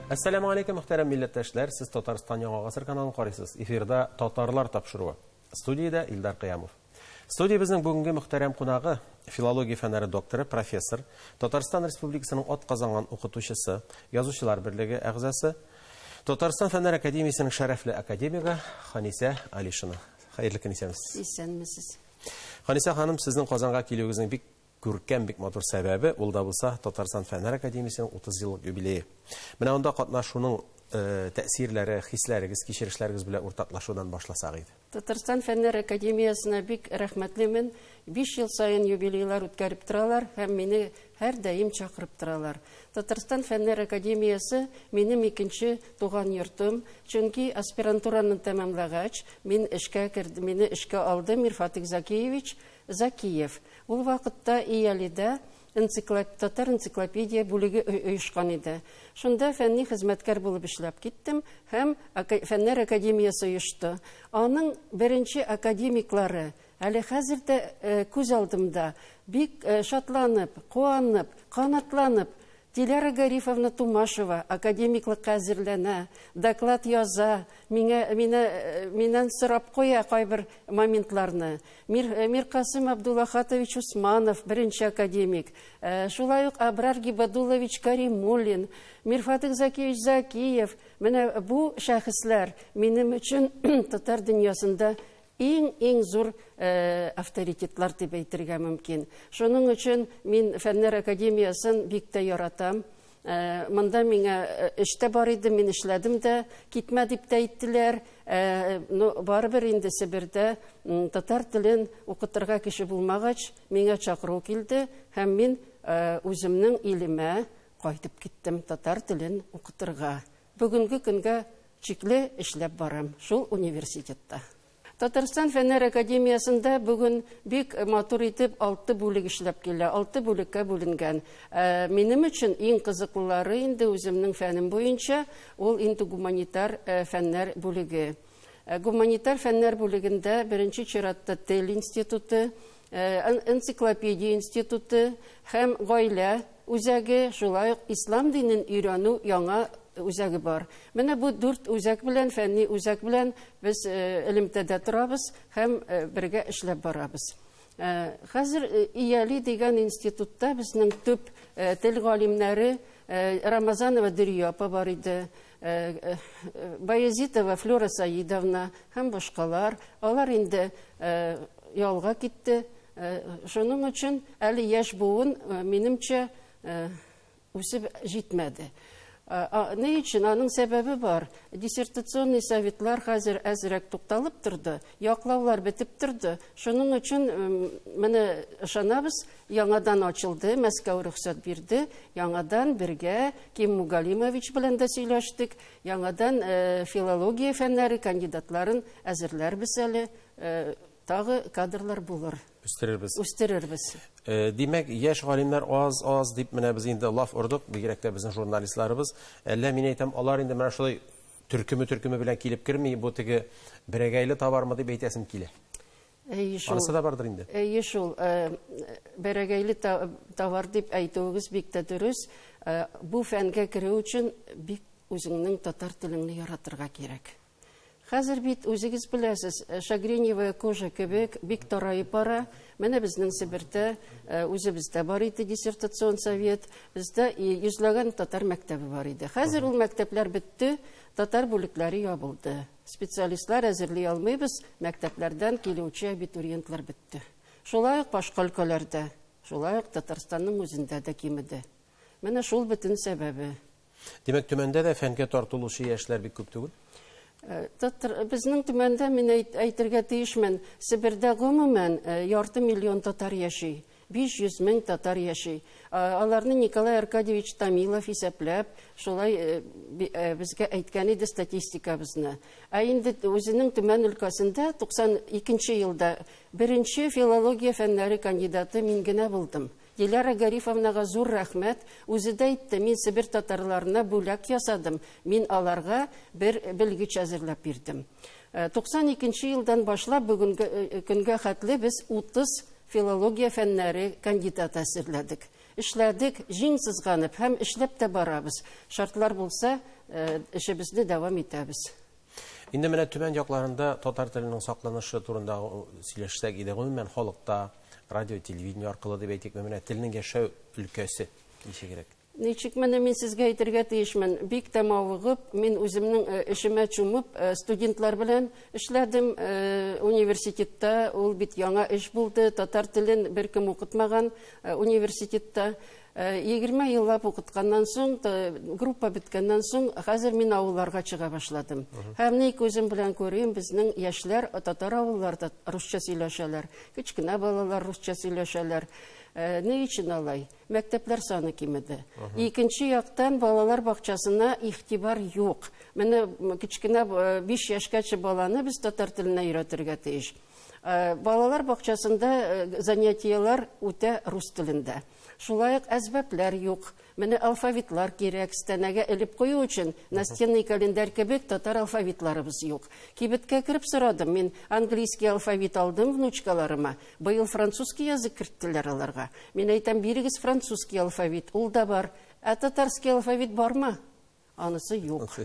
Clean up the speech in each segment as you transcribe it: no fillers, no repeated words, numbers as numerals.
Ассаламу алейкум, мөхтәрәм милләттәшләр. Сез Татарстан Яңа гасыр каналын карыйсыз. Эфирда татарлар тапшыруы. Студиядә Илдар Кыямов. Студиябезнең бүгенге мөхтәрәм кунагы филология фәннәре докторы, профессор, Татарстан Республикасының атказанган укытучысы, язучылар берлеге әгъзасы, Татарстан фәннәр академиясының шәрәфле академигы Ханиса Алишина. Хәерле көн исәмсез. Исәнмесез. Ханиса ханым, сезнең Казанга килүегезнең бик күркәм, бик матур сәбәбе ул да булса Татарстан фәннәр академиясының 30 еллык юбилее. Менә анда катнашуның тәэсирләре, хисләрегез, кичерешләрегез белән уртаклашудан башласак иде. Татарстан фәннәр академиясына бик рәхмәтлемен. 5 ел сайын юбилейлар үткәреп торалар һәм мине һәр даим чакырып торалар. Татарстан фәннәр академиясы минем икенче туган йортым, чөнки аспирантураны тәмамлагач, мине эшкә алды Мирфатик Закиевич Закиев. Ул вакытта Иялида татар энциклопедия бүлеге оешкан иде. Шунда фәнни хезмәткәр булып эшләп киттем һәм фәннәр академиясы оешты. Аның беренче академиклары әле хәзер дә күз алдымда бик шатланып, куанып, канатланып Диляра Гарифовна Тумашева академиклыкка әзерләнә, доклад яза, миннән сорап куя кайбер моментларны. Миркасым Абдуллахатович Усманов, беренче академик, шулай ук Абрар Гибадуллович Каримуллин, Мирфатик Закиевич Закиев. Менә бу шәхесләр минем өчен татар дөньясында иң зур авторитетлар дип әйтергә мөмкин. Шуның өчен мин фәннәр академиясын бик тә яратам. Монда миңа эштә бар иде, мин эшләдем дә, китмә дип тә әйттеләр. Барыбер инде Себердә татар телен укытырга кеше булмагач, миңа чакыру килде һәм мин үземнең илемә кайтып киттем татар телен укытырга. Бүгенге көнгә чикле эшләп барам шул университетта. Татарстан фәннәр академиясында бүген бик матур итеп 6 бүлек эшләп килә, 6 бүлеккә бүленгән. Минем өчен иң кызыклылары инде үземнең фәнем буенча ул инде гуманитар фәннәр бүлеге. Гуманитар фәннәр бүлегендә беренче чиратта тел институты, энциклопедия институты һәм гаилә үзәге, шулай ук ислам динен өйрәнү яңа үзәге бар. Менә бу 4 үзәк белән, фәнни үзәк белән без элемтәдә торабыз һәм бергә эшләп барабыз. Хәзер Ияли дигән институтта безнең төп тел галимнәре Рамазанова Дөрия апа бар иде, Баязитова Флора Саидовна һәм башкалар. Алар инде ялга китте. Шуның өчен әле яшь буын минемчә үсеп җитмәде. Ни өчен? Аның сәбәбе бар. Диссертационный советлар хәзер әзрәк тукталып торды, яклаулар бетеп торды. Шуның өчен менә ышанабыз, яңадан ачылды, Мәскәү рөхсәт бирде, яңадан бергә Ким Мугалимович белән дә сөйләштек, яңадан филология фәннәре кандидатларын әзерләрбез әле, тагы кадрлар булыр. Үстерербез. Димәк, яшь галимнәр аз дип менә без инде лаф ордык, бигрәк тә безнең журналистларыбыз. Әллә мин әйтәм, алар инде менә шулай төркеме белән килеп керми, бу теге берәгәйле товармы дип әйтәсем килә. Анысы да бардыр инде. Шул берәгәйле товар дип әйтүегез бик тә дөрес. Бу фәнгә керү өчен бик үзеңнең татар телеңне яратырга кирәк. Хәзер бит үзегез беләсез, шагреневая кожа кебек бик тарайып бара. Менә безнең Себердә үзебездә бар иде диссертацион совет, бездә йөзләгән татар мәктәбе бар иде. Хәзер ул мәктәпләр бетте, татар бүлекләре ябылды. Специалистлар әзерли алмыйбыз, мәктәпләрдән килүче абитуриентлар бетте. Шулай ук башка өлкәләрдә, шулай ук Татарстанның үзендә дә кимеде. Менә шул бөтен сәбәбе. Димәк, төмәндә дә фәнгә тартылучы яшьләр бик күп түгел? Безнең төмәндә мин әйтергә тиешмен, Себердә гомумән 2 миллион татар яши, 500 мең татар яши. Аларны Николай Аркадьевич Томилов исәпләп, шулай безгә әйткән иде статистикабызны. Инде үзенең төмән өлкәсендә 92 елда беренче филология фәннәре кандидаты мин генә булдым. Диляра Гарифовнага зур рәхмәт. Үзе дә әйтте, мин Себер татарларына бүләк ясадым. Мин аларга бер белгеч әзерләп бирдем. 92 елдан башлап бүгенге көнгә хәтле без 30 филология фәннәре кандидат әзерләдек. эшләдек, җиң сызганып һәм эшләп тә барабыз. Шартлар булса, эшебезне дәвам итәбез. Инде менә Төмән якларында татар теленең сакланышы турында сөйләшсәк иде, гомумән халыкта радио, телевидение аркылы дип әйтик, менә телнең яшәү өлкәсе ничегрәк? Ничек менә мин сезгә әйтергә тиешмен, бик тә мавыгып, мин үземнең эшемә чумып, студентлар белән эшләдем университетта, ул бит яңа эш булды, татар телен беркем укытмаган университетта. 20 еллап укытканнан соң, группа биткәннән соң, хәзер мин авылларга чыга башладым. Һәм ни күзем белән күрим, безнең яшьләр татар авылларда русча сөйләшәләр, кечкенә балалар русча сөйләшәләр. Ни өчен алай? Мәктәпләр саны кимеде. Икенче яктан балалар бакчасына игътибар юк. Менә кечкенә 5 яшькәчә баланы без татар теленә өйрәтергә тиеш. Балалар бакчасында занятиялар үтә рус телендә. Шулай ук әсбәпләр юк. Менә алфавитлар кирәк, стенәгә элеп кую өчен настенный календарь кебек татар алфавитларыбыз юк. Кибеткә кереп сорадым, мин английский алфавит алдым внучкаларыма. Быел французский язык керттеләр аларга. Мин әйтәм, бирегез французский алфавит, ул да бар. Ә татарский алфавит бармы? Анысы юк.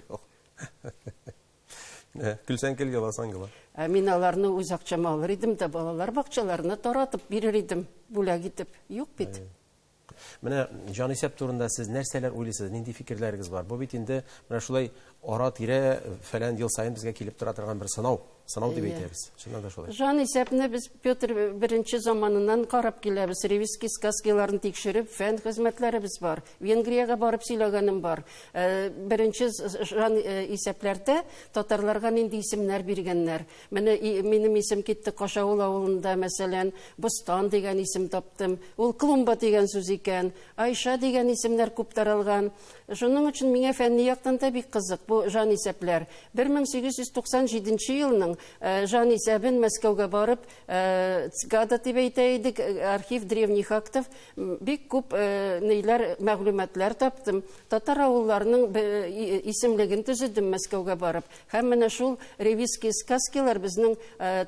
Күлсәң кел, еласаң ела. Мин аларны үз акчама алыр идем дә балалар бакчаларына таратып бирер идем, бүләк итеп. Юк бит. Менә җанисәп турында сез нәрсәләр уйлыйсыз, нинди фикерләрегез бар? Бу бит инде менә шулай ара-тирә фәлән ел сайын безгә килеп тора торган бер сынау дип әйтәбез. Шуннан да шулай. Җанисәпне без Петр беренче заманыннан карап киләбез. Ревизский сказкаларын тикшереп, фән хезмәтләребез бар. Венгриягә барып сөйләгәнем бар. Беренче исәпләрдә татарларга нинди исемнәр биргәннәр. Менә минем исем китте Кашавыл авылында, мәсәлән, Бостан дигән исем таптым. Ул Клумба дигән сүз икән. Айша дигән исемнәр күп таралган. Шуның өчен миңа фәнни яктан да бик кызык бу җанисәпләр. 1897 елның җанисәбен Мәскәүгә барып, ЦГАда дип әйтә идек, архив древних актов, бик күп ниләр, мәгълүматлар таптым. Татар авылларының исемлеген төзедем Мәскәүгә барып. Һәм менә шул ревизский сказкалар безнең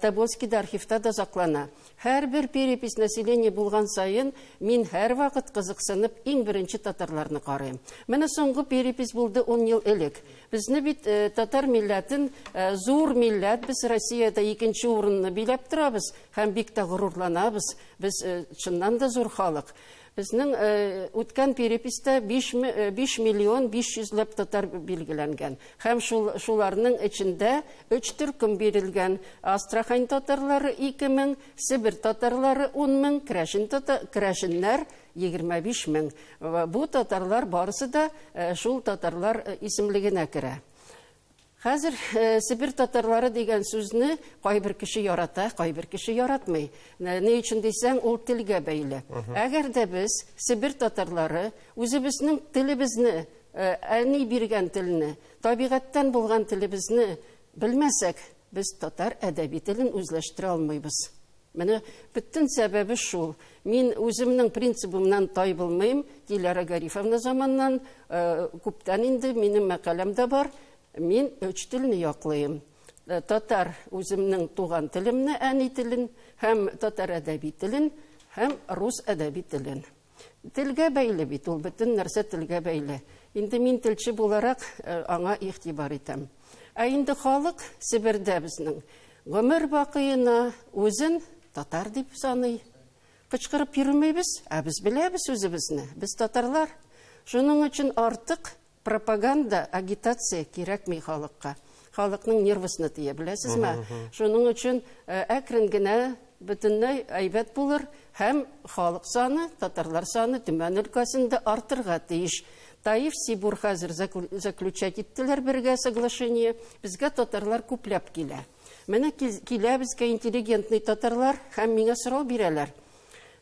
Тобольский архивта да саклана. Һәрбер перепись населения булган сайын мин һәр вакыт кызыксынып иң беренче татарларны карыйм. Менә соңгы перепись булды 10 ел элек. Безне бит татар милләтен зур милләт, без Россиядә икенче урынны биләп торабыз һәм бик тә горурланабыз. Без чыннан да зур халык. Безнең үткән переписта 5 миллион 500 татар билгеләнгән. Һәм шуларның içендә 3 төркем бирелгән. Астрахань татарлары 2000, Сибир татарлары 10 000, Крәшеннәр 25 000. Бу татарлар барысы да шул татарлар исемлегенә керә. Хәзер Сибир татарлары дигән сүзне кайбер кеше ярата, кайбер кеше яратмый. Ни өчен дисәң, ул телгә бәйле. Әгәр дә без Сибир татарлары үзебезнең телебезне, әни биргән телне, табигатьтән булган телебезне белмәсәк, без татар әдәби телен үзләштерә алмыйбыз. Менә бөтен сәбәбе шул. Мин үземнең принцибымнан тай булмыйм. Диләрә Гарифовна заманнан күптән инде минем мәкаләмдә бар. Мин 3 телне яклыйм. Татар үземнең туган телемне, әни телен, һәм татар әдәби телен, һәм рус әдәби телен. Телгә бәйле бит, ул бөтен нәрсә телгә бәйле. Инде мин телче буларак аңа игътибар итәм. Ә инде халык Сибирдә безнең гомер бакыена үзен татар дип саный. Кычкырып йөрмәйбез, ә без беләбез үзебезне. Без татарлар. Шуның өчен артык пропаганда, агитация кирәкми халыкка. Халыкның нервысны тия, беләсезме? Шуның өчен әкрен генә бөтенләй әйбәт булыр һәм халык саны, татарлар саны Төмән өлкәсендә артырга тиеш. Таиф Сибур хәзер заключать иттеләр бергә соглашение. Безгә татарлар күпләп килә. Менә килә безгә интеллигентный татарлар һәм миңа сорау бирәләр.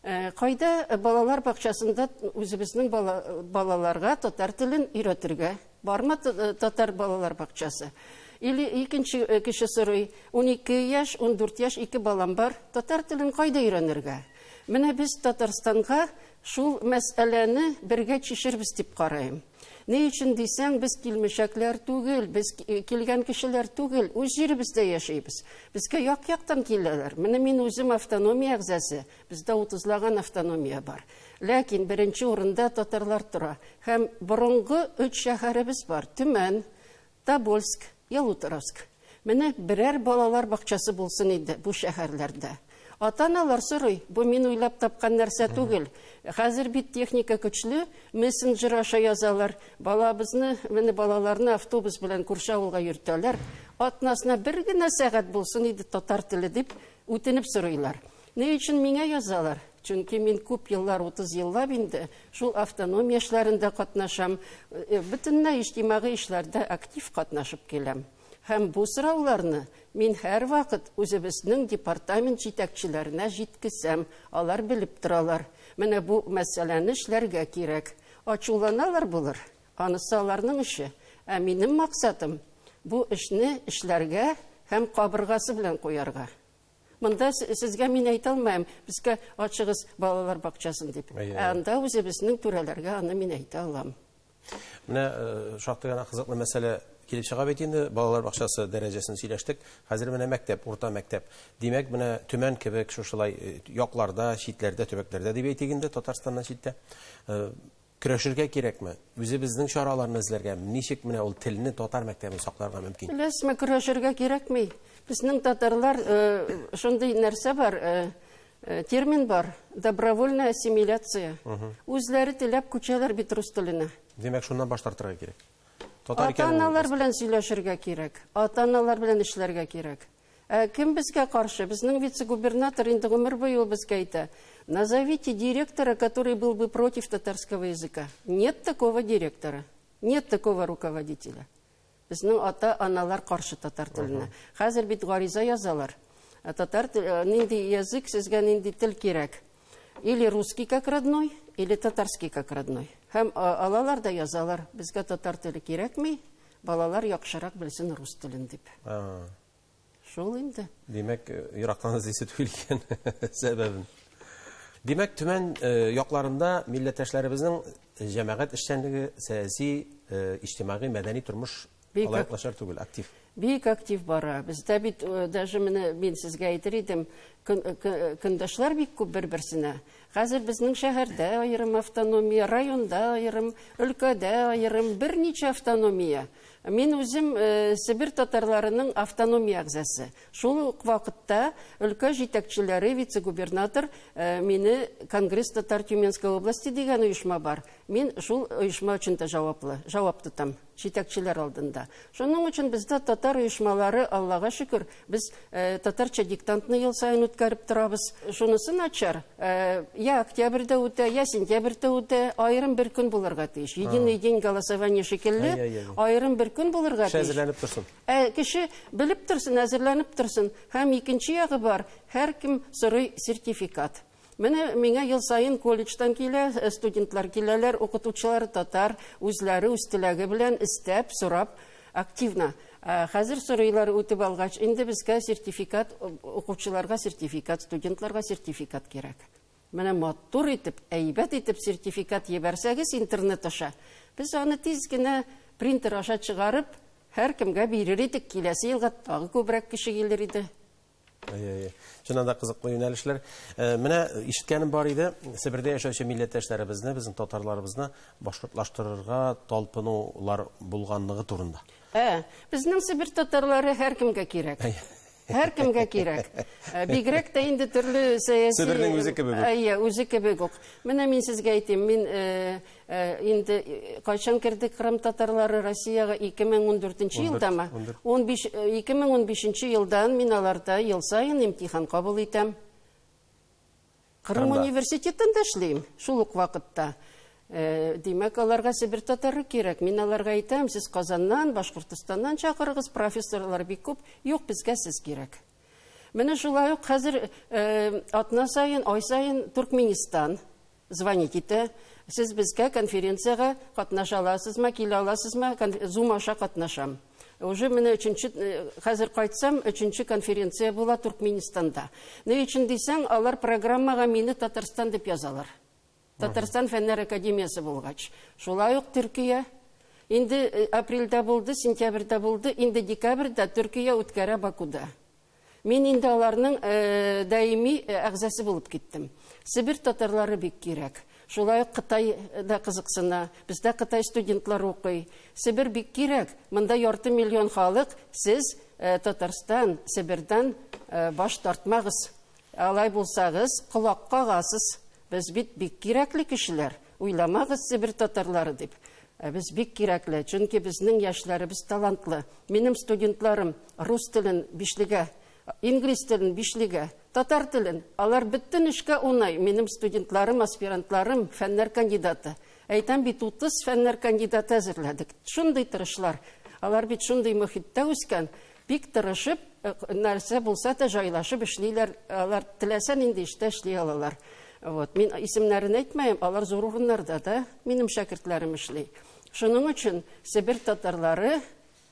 Кайда балалар бакчасында үзебезнең балаларга татар телен өйрәтергә? Бармы татар балалар бакчасы? Или икенче кеше сорый, 12 яшь, 14 яшь 2 балам бар, татар телен кайда өйрәнергә? Менә без Татарстанга шул мәсьәләне бергә чишербез дип карыйм. Ни өчен дисәң, без килмешәкләр түгел, без килгән кешеләр түгел, үз җиребездә яшәйбез. Безгә як-яктан киләләр. Менә мин үзем автономия әгъзасы, бездә 30лаган автономия бар. Ләкин беренче урында татарлар тора. Һәм борынгы 3 шәһәребез бар: Төмән, Тобольск, Ялуторовск. Менә берәр балалар бакчасы булсын иде бу шәһәрләрдә. Ата-аналар сорый, бу мин уйлап тапкан нәрсә түгел. Хәзер бит техника көчле, мессенджер аша язалар. Менә балаларны автобус белән күрше авылга йөртәләр. Атнасына бер генә сәгать булсын иде татар теле дип үтенеп сорыйлар. Ни өчен миңа язалар? Чөнки мин күп еллар, 30 еллап инде шул автономия эшләрендә катнашам, бөтенләй иҗтимагый эшләрдә актив катнашып киләм. Һәм бу сорауларны мин һәр вакыт үзебезнең департамент җитәкчеләренә җиткезәм, алар белеп торалар. Менә бу мәсьәләне эшләргә кирәк. Ачуланалар булыр, анысы аларның эше. Ә минем максатым бу эшне эшләргә һәм кабыргасы белән куярга. Монда сезгә мин әйтә алмыйм, безгә ачыгыз балалар бакчасын дип. Анда үзебезнең түрәләргә аны мин әйтә алам. Менә шактый гына кызыклы мәсьәлә килеп чыга бит инде, балалар бакчасы дәрәҗәсен сөйләштек. Хәзер менә мәктәп, урта мәктәп. Димәк, менә Төмән кебек шушылай якларда, читләрдә, төбәкләрдә дип әйтик инде, Татарстаннан читтә. Көрәшергә кирәкме? Үзебезнең чараларны эзләргә, ничек менә ул телне, татар мәктәбен сакларга мөмкин? Беләсезме, көрәшергә кирәкми. Безнең татарлар шундый нәрсә бар, термин бар: добровольная ассимиляция. Үзләре теләп күчәләр бит рус теленә. Димәк, шуннан баш тартырга кирәк. Ата-аналар белән сөйләшергә кирәк, ата-аналар белән эшләргә кирәк. Кем безгә каршы? Безнең вице-губернатор инде гомер буе ул безгә әйтә: назовите директора, который был бы против татарского языка. Нет такого директора, нет такого руководителя. Безнең ата-аналар каршы татар теленә. Хәзер бит гариза язалар. Татар нинди язык, сезгә нинди тел кирәк? Или русский как родной, или татарский как родной. Һәм алалар да язалар: безгә татар теле кирәкми, балалар яхшырак белсен рус телен дип. Шул инде. Димәк, ерактан изисе түгел икән сәбәбен. Димәк, Төмән якларында милләттәшләребезнең җәмәгать эшчәнлеге, сәяси, иҗтимагый, мәдәни тормыш алайыклашар түгел, актив. Бик актив бара. Бездә бит даже мин сезгә әйтер идем, көндәшләр бик күп бер-берсенә. Хәзер безнең шәһәрдә аерым автономия, районда аерым, өлкәдә аерым, берничә автономия. Мин үзем Сибир татарларының автономия әгъзасы. Шул ук вакытта өлкә җитәкчеләре, вице-губернатор мине Конгресс Татар Тюменской области дигән оешма бар. Мин шул оешма өчен дә җавап тотам җитәкчеләр алдында. Шуның өчен бездә татар оешмалары, Аллага шөкер, без татарча диктантны ел сайын үткәреп торабыз. Шунысы начар. Я октябрьдә үтә, я сентябрьдә үтә, аерым бер көн булырга тиеш. Единый день голосования шикелле, аерым бер көн булырга тиеш. Әзерләнеп торсын. Кеше белеп торсын, әзерләнеп торсын. Һәм икенче ягы бар: һәркем сорый сертификат. Менә миңа ел сайын колледждан килә, студентлар киләләр, укытучылар татар, үзләре үз теләге белән истәп, сорап, активна. Хәзер сорыйлар үтеп алгач, инде безгә сертификат, укучыларга сертификат, студентларга сертификат кирәк. Менә матур итеп, әйбәт итеп сертификат ебәрсәгез интернет аша, без аны тиз генә принтер аша чыгарып, һәркемгә бирер идек. Киләсе елга тагы күбрәк кеше килер иде. Шуннан да кызыклы юнәлешләр. Менә ишеткәнем бар иде, Себердә яшәүче милләттәшләребезне, безнең татарларыбызны башкортлаштырырга талпынулар булганлыгы турында. Безнең Себер татарлары һәркемгә кирәк. Һәркемгә кирәк. Бигрәк тә инде төрле сәяси... Себернең үзе кебек үк. Үзе кебек үк. Менә мин сезгә әйтим, мин инде кайчан керде Кырым татарлары Россияга 2014 елдамы? 2015 елдан мин аларда ел сайын имтихан кабул итәм. Кырым университетында эшлим, шул ук вакытта. Димәк, аларга Себер татары кирәк. Мин аларга әйтәм: сез Казаннан, Башкортстаннан чакырыгыз, профессорлар бик күп. Юк, безгә сез кирәк. Менә шулай ук хәзер атна сайын, ай сайын Туркменистан звонить итә. Сез безгә конференцияга катнаша аласызмы, килә аласызмы? Зум аша катнашам. Уже менә хәзер кайтсам, 3нче конференция була Туркменистанда. Ни өчен дисәң, алар программага мине Татарстан дип язалар. Татарстан фәннәр академиясе булгач. Шулай ук Төркия. Инде апрельдә булды, сентябрьдә булды, инде декабрьдә Төркия үткәрә Бакуда. Мин инде аларның даими әгъзасы булып киттем. Сибир татарлары бик кирәк. Шулай ук Кытай да кызыксына. Бездә Кытай студентлары укый. Сибир бик кирәк. Монда 2 миллион халык. Сез Татарстан, Сибирдан баш тартмагыз. Алай булсагыз, колак кагасыз. Без бит бик кирәкле кешеләр. Уйламагыз Сибир татарлары дип. Без бик кирәкле, чөнки безнең яшьләребез талантлы. Минем студентларым рус телен 5-легә, инглиз телен 5-легә, татар телен, алар бөтен эшкә унай. Минем студентларым, аспирантларым фәннәр кандидаты. Әйтәм бит 30 фәннәр кандидаты әзерләдек. Шундый тырышлар. Алар бит шундый мөхиттә үскән, бик тырышып, нәрсә булса да җайлашып эшлиләр. Алар теләсә нинди эштә эшли алалар. Вот, мин исемнәрен әйтмәем, алар зур урыннарда да минем шәкертләрем эшли. Шуның өчен Сибир татарлары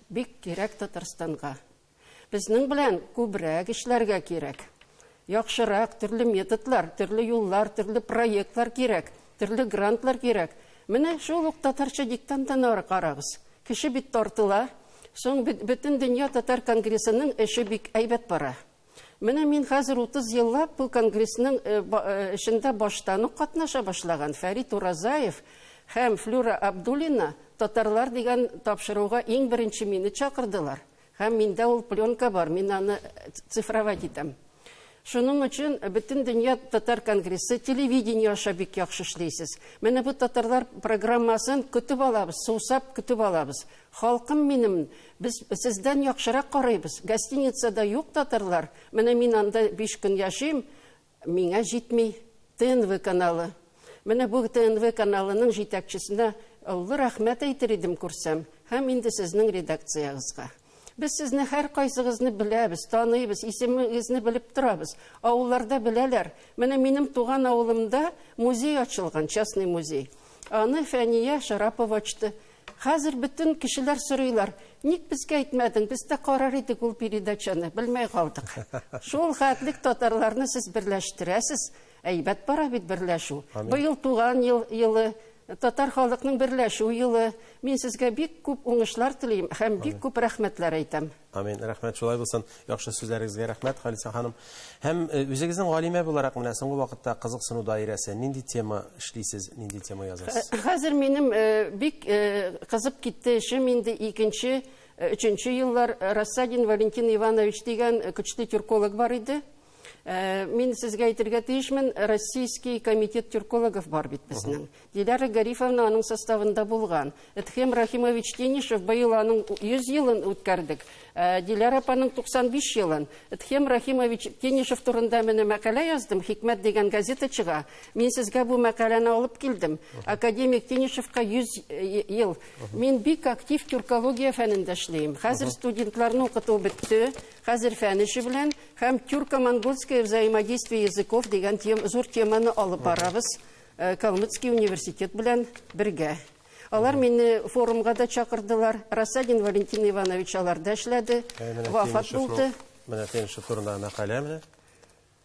бик кирәк Татарстанга. Безнең белән күбрәк эшләргә кирәк. Яхшырак төрле методлар, төрле юллар, төрле проектлар кирәк, төрле грантлар кирәк. Менә шул ук татарча диктантына карагыз. Кеше бит тартыла, соң бөтен дөнья татар конгрессының эше бик әйбәт бара. Менә мин хәзер 30 еллап бу конгрессның эшендә баштан ук катнаша башлаган. Фәрит Уразаев һәм Флюра Абдуллина татарлар дигән тапшыруга иң беренче мине чакырдылар. Һәм миндә ул пленка бар, мин аны цифровать итәм. Шуның өчен бөтен дөнья татар конгрессы телевидение аша бик яхшы эшлисез. Менә бу татарлар программасын көтеп алабыз, сусап көтеп алабыз. Халкым минем, без сездән яхшырак карыйбыз. Гостиницада юк татарлар. Менә мин анда 5 көн яшим, миңа җитми. ТНВ каналы. Менә бу ТНВ каналының җитәкчесенә олы рәхмәт әйтер идем күрсәм, һәм инде сезнең редакциягызга. Без сезне һәр кайсыгызны беләбез, таныйбыз, исемегезне белеп торабыз. Авылларда беләләр. Менә минем туган авылымда музей ачылган, частный музей. Аны Фәния Шарапова ачты. Хәзер бөтен кешеләр сорыйлар. Ник безгә әйтмәдең? Без дә карар идек ул передачаны, белмәй калдык. Шул хәтлек татарларны сез берләштерәсез. Әйбәт бара бит берләшү. Быел туган елы татар халыкның берләшү елы. Мин сезгә бик күп уңышлар телим һәм бик күп рәхмәтләр әйтәм. Амин. Рәхмәт. Шулай булсын. Яхшы сүзләрегезгә рәхмәт, Халиса ханым. Һәм үзегезнең галимә буларак менә соңгы вакытта кызыксыну даирәсе нинди тема эшлисез, нинди тема язасыз? Хәзер минем бик кызып китте эшем инде 2нче, 3нче еллар. Рассадин Валентин Иванович дигән көчле тюрколог бар иде. Мин сезгә әйтергә тиешмен, Российский комитет тюркологов бар бит безнең. Диляра Гарифовна аның составында булган. Эдхем Рахимович Тенишев быел аның 100 елын үткәрдек. Диляра апаның 95 елын. Эдхем Рахимович Тенишев турында менә мәкалә яздым, Хикмәт дигән газета чыга. Мин сезгә бу мәкаләне алып килдем. Академик Тенишевка 100 ел. Мин бик актив тюркология фәнендә эшлим. Хәзер студентларны укыту бетте. Хәзер фән эше белән һәм тюрко-монгольское взаимодействие языков дигән зур теманы алып барабыз. Калмыцкий университет белән бергә. Алар мине форумга да чакырдылар. Рассадин Валентин Иванович аларда эшләде. Вафат булды. Менә Тенишев турында мәкалә менә.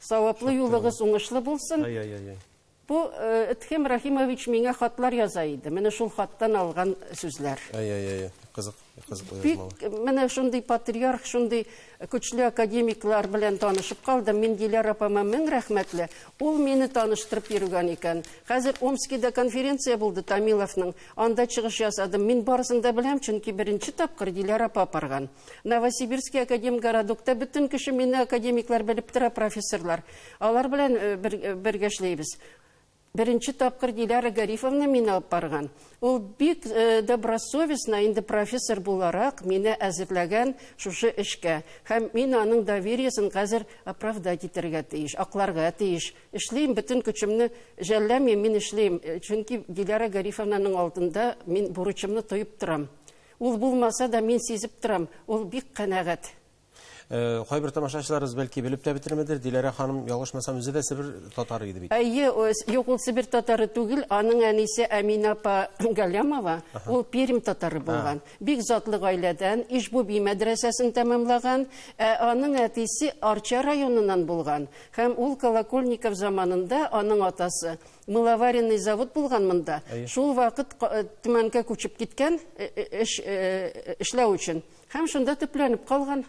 Саваплы юлыгыз уңышлы булсын. Бу Эдхем Рахимович миңа хатлар яза иде. Менә шул хаттан алган сүзләр. Кызык язмалы. Менә шундый патриарх, шундый көчле академиклар белән танышып калдым. Мин Диляра апама мең рәхмәтле. Ул мине таныштырып йөргән икән. Хәзер Омскида конференция булды Тамиловның. Анда чыгыш ясадым. Мин барысын да беләм, чөнки беренче тапкыр Диляра апа барган. Новосибирский академгородокта бөтен кеше мине академиклар белеп тора, профессорлар. Алар белән бергә эшләйбез. Беренче тапкыр Диляра Гарифовна мине алып барган. Ул бик добросовестно инде профессор буларак мине әзерләгән шушы эшкә. Һәм мин аның довериясын хәзер оправдать итәргә тиеш, акларга тиеш. Эшлим, бөтен көчемне жәлләмим, мин эшлим. Чөнки Диляра Гарифовнаның алдында мин бурычымны тоеп торам. Ул булмаса да мин сизеп торам. Ул бик канәгать. Кайбер тамашачыларыбыз бәлки белеп тә бетермедер. Диләрә ханым, ялгышмасам, үзе дә Себер татары иде бит. Әйе, юк, ул Себер татары түгел, аның әнисе Әминә апа Галямова, ул Пермь татары булган. Бик затлы гаиләдән, Ишбуби мәдрәсәсен тәмамлаган, аның әтисе Арча районыннан булган. Һәм ул Колокольников заманында аның атасы Мыловаренный завод булган монда. Шул вакыт Төмәнгә күчеп киткән эшләү өчен. Һәм шунда төпләнеп калган.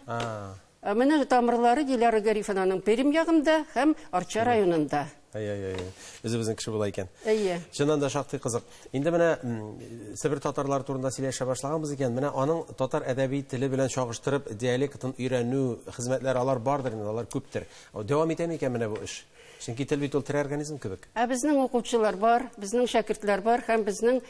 Менә тамырлары Диләрә Гарифованың Пермь ягында һәм Арча районында. Үзебезнең кеше була икән. Әйе. Чыннан да шактый кызык. Инде менә Себер татарлары турында сөйләшә башлаганбыз икән. Менә аның татар әдәби теле белән чагыштырып, диалектын өйрәнү хезмәтләре алар бардыр, алар күптер. Дәвам итә микән менә бу эш? Чөнки тел бит ул тере организм кебек. Безнең укучылар бар, безнең шәкертләр бар һәм безнең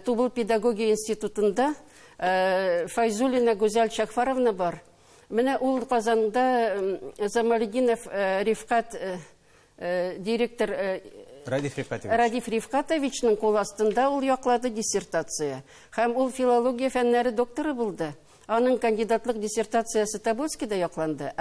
Тубыл педагогия институтында Файзуллина Гүзәл Шәхфаровна бар. Менә ул Казанда Замалетдинов Рифкат директор Радиф Рифкатовичның кул астында ул яклады диссертация. Һәм ул филология фәннәре докторы булды. Аның кандидатлык диссертациясе Тобольскида якланды,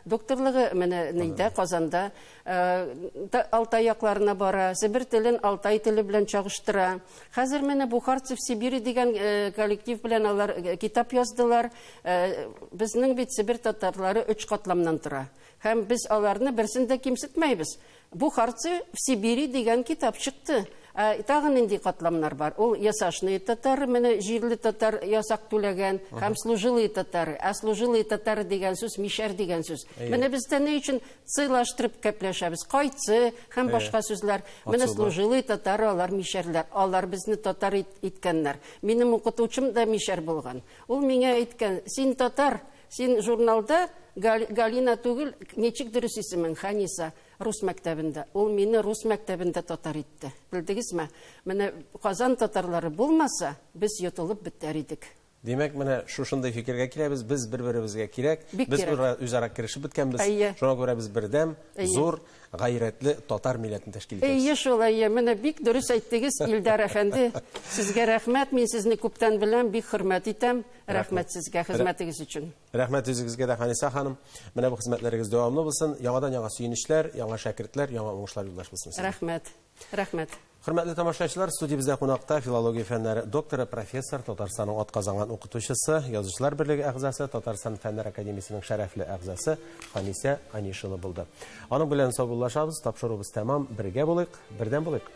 докторлыгы менә нидә Казанда, Алтай якларына бара, Себер телен Алтай теле белән чагыштыра. Хәзер менә Бухарцев Сибири дигән коллектив белән алар китап яздылар. Безнең бит Себер татарлары 3 катламнан тора. Һәм без аларны берсен дә кимсетмәйбез. Бухарцев Сибири дигән китап чыкты. Тагын нинди катламнар бар. Ул ясашный татар, менә җирле татар ясак түләгән, һәм служилый татар. Служилый татар дигән сүз мишәр дигән сүз. Менә бездә ни өчен сыйлаштырып кәпләшәбез? Кайтсы һәм башка сүзләр. Менә служилый татар, алар мишәрләр. Алар безне татар иткәннәр. Минем укытучым да мишәр булган. Ул миңа әйткән: "Син татар, син журналда Галина түгел, ничек дөрес исемең, Ханиса, рус мәктәбендә." Ул мине рус мәктәбендә татар итте. Белдегезме? Менә Казан татарлары булмаса, без йотылып бетәр идек. Димәк, менә шушындай фикергә киләбез, без бер-беребезгә кирәк, без үзара керешеп беткәнбез. Шуңа күрә без бердәм, зур, гайрәтле татар милләтен тәшкил итәбез. Әйе, шулай. Менә бик дөрес әйттегез, Илдар әфәнде. Сезгә рәхмәт, мин сезне күптән беләм, бик хөрмәт итәм. Рәхмәт сезгә хезмәтегез өчен. Рәхмәт үзегезгә дә, Ханиса ханым. Менә бу хезмәтләрегез дәвамлы булсын. Яңадан яңа сөенечләр, яңа шәкертләр, яңа уңышлар юлдаш булсын. Рәхмәт. Хөрмәтле тамашачылар, студиябездә кунакта филология фәннәре докторы, профессор, Татарстанның атказанган укытучысы, Язучылар берлеге әгъзасы, Татарстан фәннәр академиясенең шәрәфле әгъзасы Ханиса Анишина булды. Аның белән саубуллашабыз, тапшырубыз тәмам, бергә булыйк, бердәм булыйк.